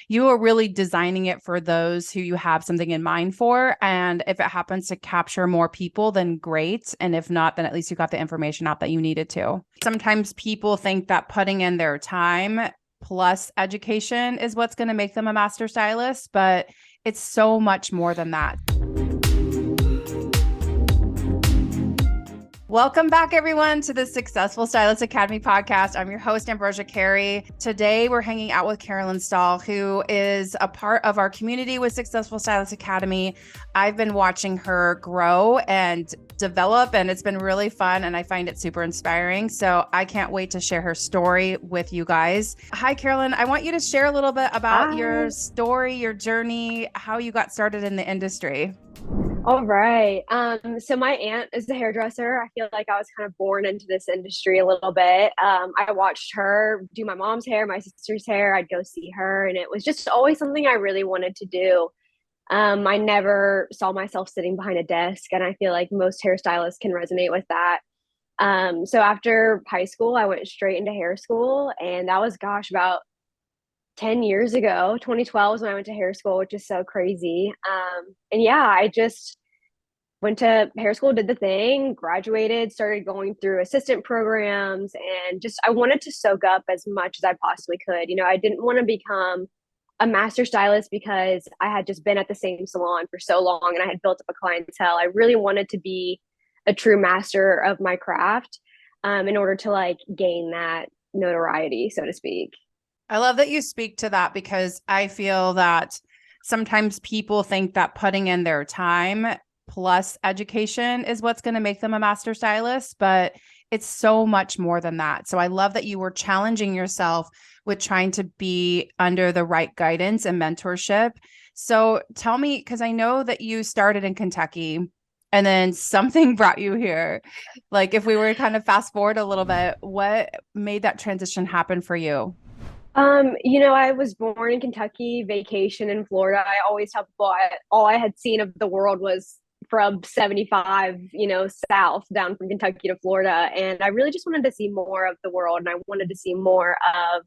you are really designing it for those who you have something in mind for. And if it happens to capture more people, then great. And if not, then at least you got the information out that you needed to. Sometimes people think that putting in their time plus education is what's going to make them a master stylist, but it's so much more than that. Welcome back, everyone, to the Successful Stylist Academy podcast. I'm your host, Ambrosia Carey. Today, we're hanging out with Caroline Stahl, who is a part of our community with Successful Stylist Academy. I've been watching her grow and develop, and it's been really fun, and I find it super inspiring. So I can't wait to share her story with you guys. Hi, Caroline. I want you to share a little bit about your story, your journey, how you got started in the industry. All right. So my aunt is a hairdresser. I feel like I was kind of born into this industry a little bit. I watched her do my mom's hair, my sister's hair. I'd go see her, and it was just always something I really wanted to do. I never saw myself sitting behind a desk, and I feel like most hairstylists can resonate with that. So after high school, I went straight into hair school, and that was, about 10 years ago. 2012 was when I went to hair school, which is so crazy. And yeah, I just went to hair school, did the thing, graduated, started going through assistant programs, and just I wanted to soak up as much as I possibly could. I didn't want to become a master stylist because I had just been at the same salon for so long and I had built up a clientele. I really wanted to be a true master of my craft, in order to gain that notoriety, so to speak. I love that you speak to that because I feel that sometimes people think that putting in their time plus education is what's going to make them a master stylist, but it's so much more than that. So I love that you were challenging yourself with trying to be under the right guidance and mentorship. So tell me, because I know that you started in Kentucky and then something brought you here. Like if we were to kind of fast forward a little bit, what made that transition happen for you? I was born in Kentucky, vacation in Florida. I always tell people all I had seen of the world was from 75, south down from Kentucky to Florida. And I really just wanted to see more of the world, and I wanted to see more of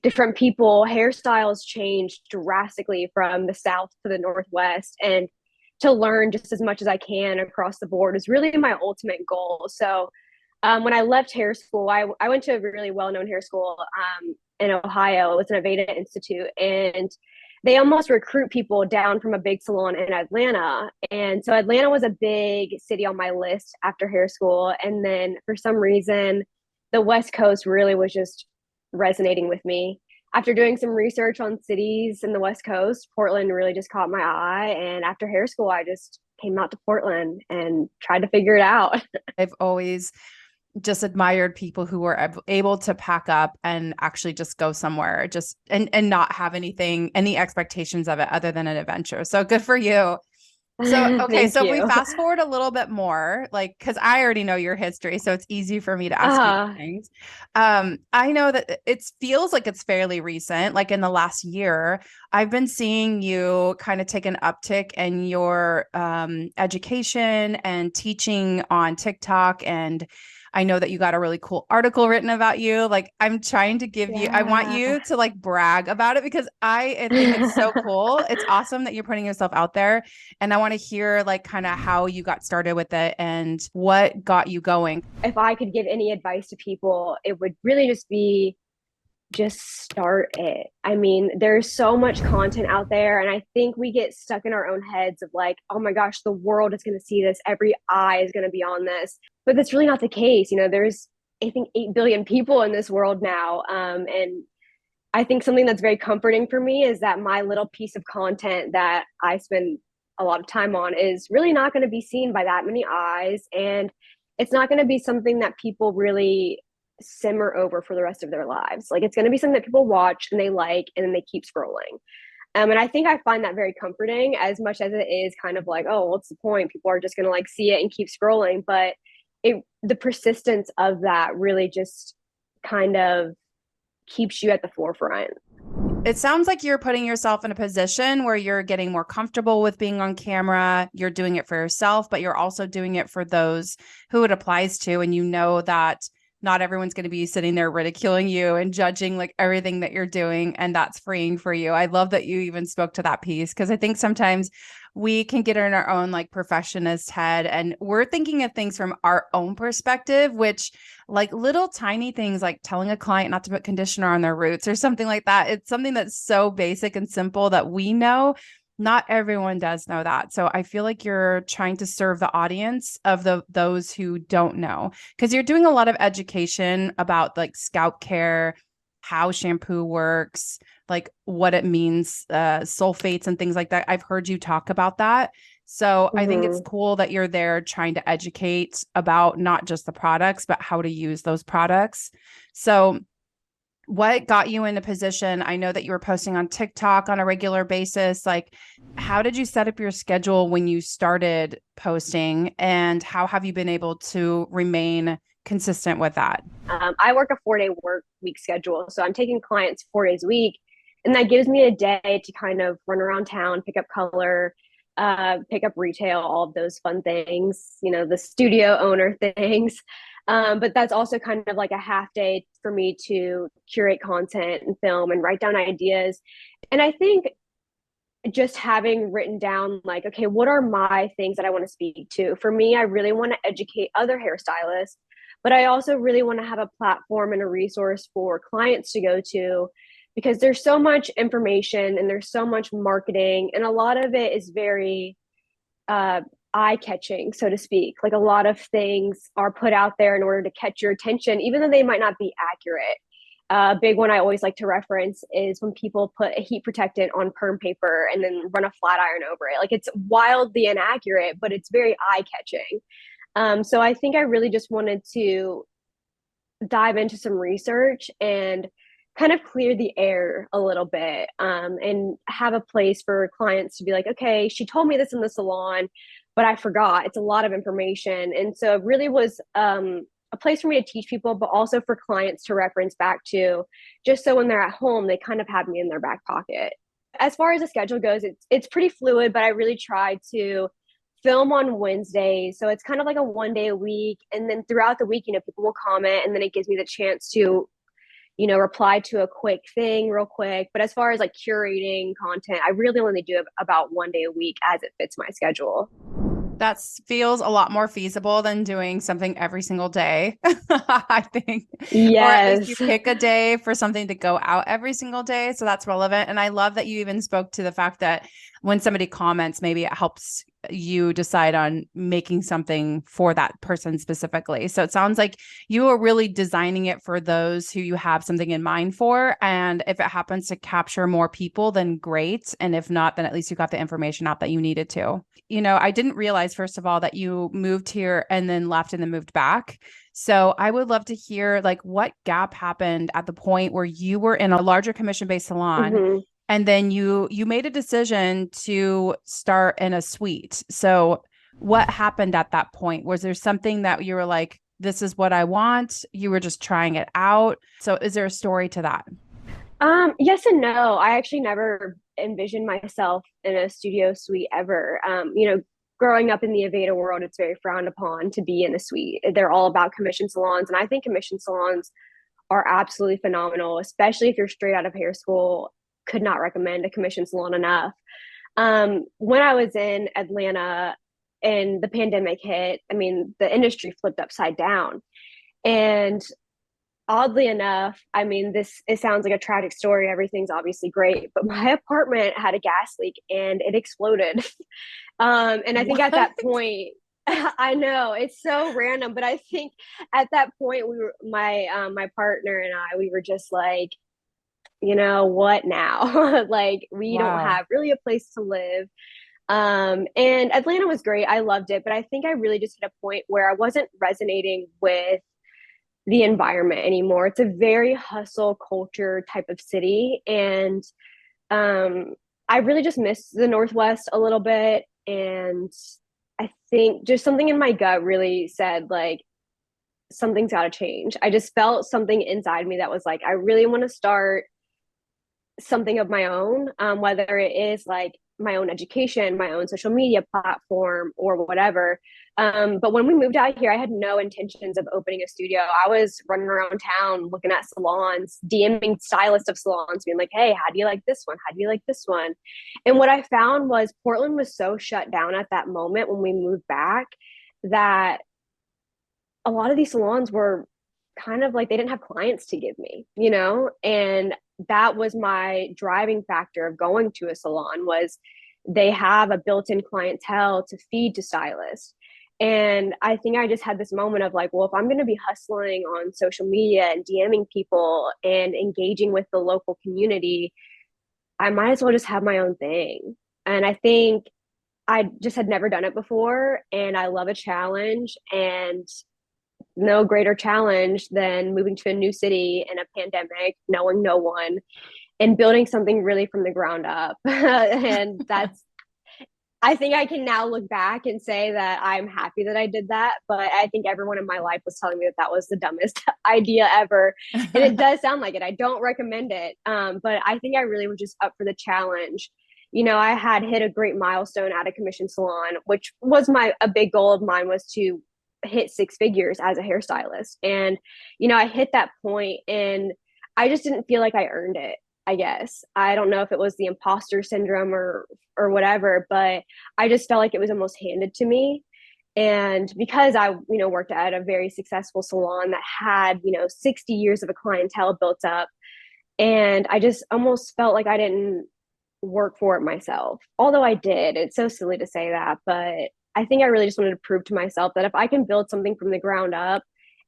different people. Hairstyles changed drastically from the south to the northwest, and to learn just as much as I can across the board is really my ultimate goal. So when I left hair school, I went to a really well-known hair school in Ohio. It was an Aveda Institute, and they almost recruit people down from a big salon in Atlanta. And so Atlanta was a big city on my list after hair school. And then for some reason, the West Coast really was just resonating with me. After doing some research on cities in the West Coast, Portland really just caught my eye. And after hair school, I just came out to Portland and tried to figure it out. I've always just admired people who were able to pack up and actually just go somewhere, just and not have any expectations of it other than an adventure. So good for you. So, okay. So if we fast forward a little bit more, cause I already know your history, so it's easy for me to ask you things. I know that it feels like it's fairly recent. Like in the last year, I've been seeing you kind of take an uptick in your education and teaching on TikTok, and I know that you got a really cool article written about you. I'm trying to give you, I want you to brag about it because I think it's so cool. It's awesome that you're putting yourself out there. And I want to hear kind of how you got started with it and what got you going. If I could give any advice to people, it would really just start it. I mean, there's so much content out there, and I think we get stuck in our own heads of oh my gosh, the world is going to see this. Every eye is going to be on this. But that's really not the case. There's, I think, 8 billion people in this world now. And I think something that's very comforting for me is that my little piece of content that I spend a lot of time on is really not going to be seen by that many eyes. And it's not going to be something that people really simmer over for the rest of their lives. It's going to be something that people watch and they like, and then they keep scrolling. And I think I find that very comforting, as much as it is kind of oh, what's the point? People are just going to see it and keep scrolling. But the persistence of that really just kind of keeps you at the forefront. It sounds like you're putting yourself in a position where you're getting more comfortable with being on camera. You're doing it for yourself, but you're also doing it for those who it applies to. And you know that not everyone's going to be sitting there ridiculing you and judging like everything that you're doing. And that's freeing for you. I love that you even spoke to that piece, because I think sometimes we can get in our own like perfectionist head and we're thinking of things from our own perspective, which like little tiny things like telling a client not to put conditioner on their roots or something like that. It's something that's so basic and simple that we know. Not everyone does know that. So I feel like you're trying to serve the audience of those who don't know, because you're doing a lot of education about like scalp care, how shampoo works, like what it means, sulfates and things like that. I've heard you talk about that. So I think it's cool that you're there trying to educate about not just the products, but how to use those products. So what got you in a position? I know that you were posting on TikTok on a regular basis. Like, how did you set up your schedule when you started posting, and how have you been able to remain consistent with that? I work a 4-day work week schedule. So I'm taking clients 4 days a week. And that gives me a day to kind of run around town, pick up color, pick up retail, all of those fun things, the studio owner things. But that's also kind of like a half day for me to curate content and film and write down ideas. And I think just having written down like, okay, what are my things that I want to speak to? For me, I really want to educate other hairstylists, but I also really want to have a platform and a resource for clients to go to, because there's so much information and there's so much marketing, and a lot of it is very eye catching, so to speak. Like a lot of things are put out there in order to catch your attention, even though they might not be accurate. A big one I always like to reference is when people put a heat protectant on perm paper and then run a flat iron over it. Like it's wildly inaccurate, but it's very eye catching. So I think I really just wanted to dive into some research and kind of clear the air a little bit, and have a place for clients to be like, okay, she told me this in the salon, but I forgot. It's a lot of information. And so it really was a place for me to teach people, but also for clients to reference back to, just so when they're at home, they kind of have me in their back pocket. As far as the schedule goes, it's pretty fluid, but I really try to film on Wednesdays. So it's kind of like a 1 day a week. And then throughout the week, people will comment, and then it gives me the chance to, reply to a quick thing real quick. But as far as like curating content, I really only do about 1 day a week as it fits my schedule. That feels a lot more feasible than doing something every single day, I think. Or at least you Yes. pick a day for something to go out every single day. So that's relevant. And I love that you even spoke to the fact that when somebody comments, maybe it helps you decide on making something for that person specifically. So it sounds like you are really designing it for those who you have something in mind for. And if it happens to capture more people, then great. And if not, then at least you got the information out that you needed to. I didn't realize, first of all, that you moved here and then left and then moved back. So I would love to hear like what gap happened at the point where you were in a larger commission-based salon. Mm-hmm. And then you made a decision to start in a suite. So what happened at that point? Was there something that you were like, this is what I want? You were just trying it out. So is there a story to that? Yes and no. I actually never envisioned myself in a studio suite ever. Growing up in the Aveda world, it's very frowned upon to be in a suite. They're all about commission salons. And I think commission salons are absolutely phenomenal, especially if you're straight out of hair school. Could not recommend a commission salon enough. When I was in Atlanta and the pandemic hit, the industry flipped upside down. And oddly enough, it sounds like a tragic story. Everything's obviously great, but my apartment had a gas leak and it exploded. And I think at that What? point, I know it's so random, but I think at that point my partner and we were just like, what now? Like we don't Wow. have really a place to live. And Atlanta was great. I loved it, but I think I really just hit a point where I wasn't resonating with the environment anymore. It's a very hustle culture type of city. And I really just miss the Northwest a little bit. And I think just something in my gut really said, like, something's got to change. I just felt something inside me that was like, I really want to start something of my own, whether it is like my own education, my own social media platform, or whatever. But when we moved out here, I had no intentions of opening a studio. I was running around town looking at salons, DMing stylists of salons, being like, hey, how do you like this one? How do you like this one? And what I found was Portland was so shut down at that moment when we moved back that a lot of these salons were kind of like they didn't have clients to give me, you know? And that was my driving factor of going to a salon was they have a built-in clientele to feed to stylists. And I think I just had this moment of like, well, if I'm going to be hustling on social media and DMing people and engaging with the local community, I might as well just have my own thing. And I think I just had never done it before. And I love a challenge. And no greater challenge than moving to a new city in a pandemic, knowing no one, and building something really from the ground up. And that's, I think I can now look back and say that I'm happy that I did that. But I think everyone in my life was telling me that that was the dumbest idea ever. And it does sound like it. I don't recommend it. But I think I really was just up for the challenge. You know, I had hit a great milestone at a commission salon, which was a big goal of mine was to hit six figures as a hairstylist. And, you know, I hit that point and I just didn't feel like I earned it, I guess. I don't know if it was the imposter syndrome or whatever, but I just felt like it was almost handed to me. And because I, you know, worked at a very successful salon that had, you know, 60 years of a clientele built up, and I just almost felt like I didn't work for it myself. Although I did. It's so silly to say that, but I think I really just wanted to prove to myself that if I can build something from the ground up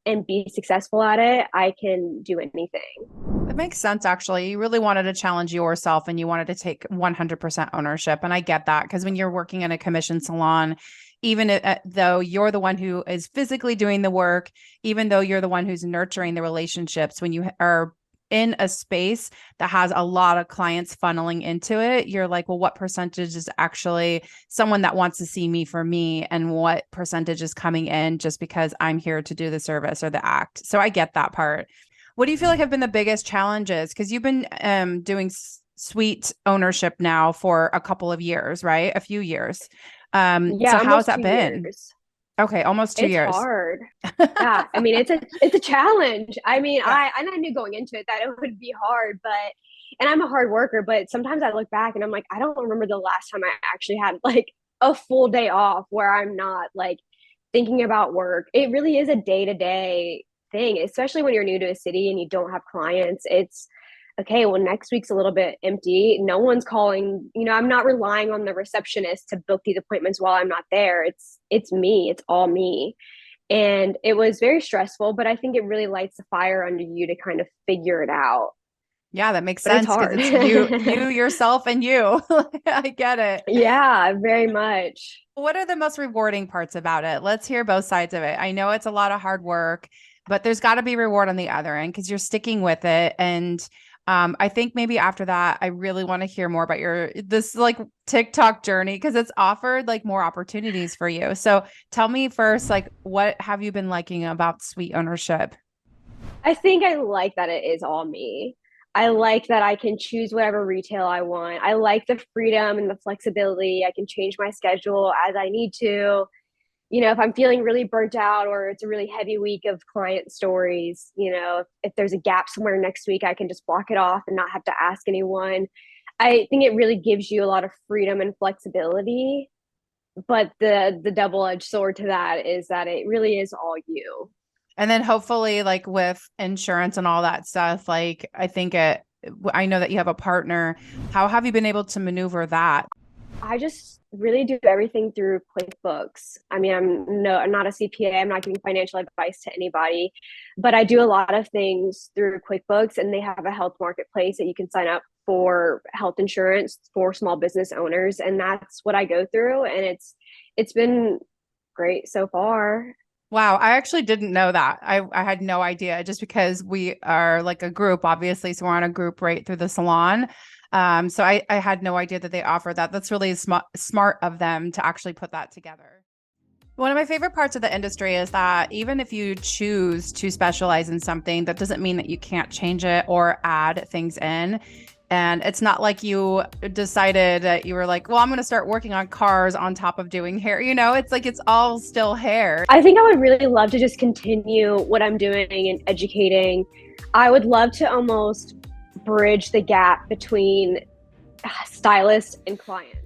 and be successful at it, I can do anything. That makes sense, actually. You really wanted to challenge yourself and you wanted to take 100% ownership. And I get that because when you're working in a commission salon, even though you're the one who is physically doing the work, even though you're the one who's nurturing the relationships, when you are in a space that has a lot of clients funneling into it, you're like, well, what percentage is actually someone that wants to see me for me? And what percentage is coming in just because I'm here to do the service or the act? So I get that part. What do you feel like have been the biggest challenges? Because you've been doing suite ownership now for a couple of years, right? A few years. Yeah, so how's almost that two been? years. Okay, almost 2 years. It's hard. Yeah, I mean, it's a challenge. I mean, Yeah. I knew going into it that it would be hard, but and I'm a hard worker, but sometimes I look back and I'm like, I don't remember the last time I actually had like a full day off where I'm not like thinking about work. It really is a day-to-day thing, especially when you're new to a city and you don't have clients. It's okay, well, next week's a little bit empty. No one's calling, you know, I'm not relying on the receptionist to book these appointments while I'm not there. It's me, it's all me. And it was very stressful, but I think it really lights the fire under you to kind of figure it out. Yeah, that makes But it's sense because hard. it's you yourself and you. I get it. Yeah, very much. What are the most rewarding parts about it? Let's hear both sides of it. I know it's a lot of hard work, but there's got to be reward on the other end because you're sticking with it. And I think maybe after that, I really want to hear more about this like TikTok journey because it's offered like more opportunities for you. So tell me first, like, what have you been liking about suite ownership? I think I like that it is all me. I like that I can choose whatever retail I want. I like the freedom and the flexibility. I can change my schedule as I need to. You know, if I'm feeling really burnt out or it's a really heavy week of client stories, you know, if there's a gap somewhere next week, I can just block it off and not have to ask anyone. I think it really gives you a lot of freedom and flexibility. But the double-edged sword to that is that it really is all you. And then hopefully like with insurance and all that stuff, like I know that you have a partner. How have you been able to maneuver that? I just really do everything through QuickBooks. I mean, I'm not a CPA. I'm not giving financial advice to anybody, but I do a lot of things through QuickBooks, and they have a health marketplace that you can sign up for health insurance for small business owners, and that's what I go through, and it's been great so far. Wow, I actually didn't know that. I had no idea just because we are like a group, obviously. So we're on a group right through the salon. So I had no idea that they offer that. That's really smart of them to actually put that together. One of my favorite parts of the industry is that even if you choose to specialize in something, that doesn't mean that you can't change it or add things in. And it's not like you decided that you were like, well, I'm going to start working on cars on top of doing hair. You know, it's like it's all still hair. I think I would really love to just continue what I'm doing and educating. I would love to almost bridge the gap between stylist and client.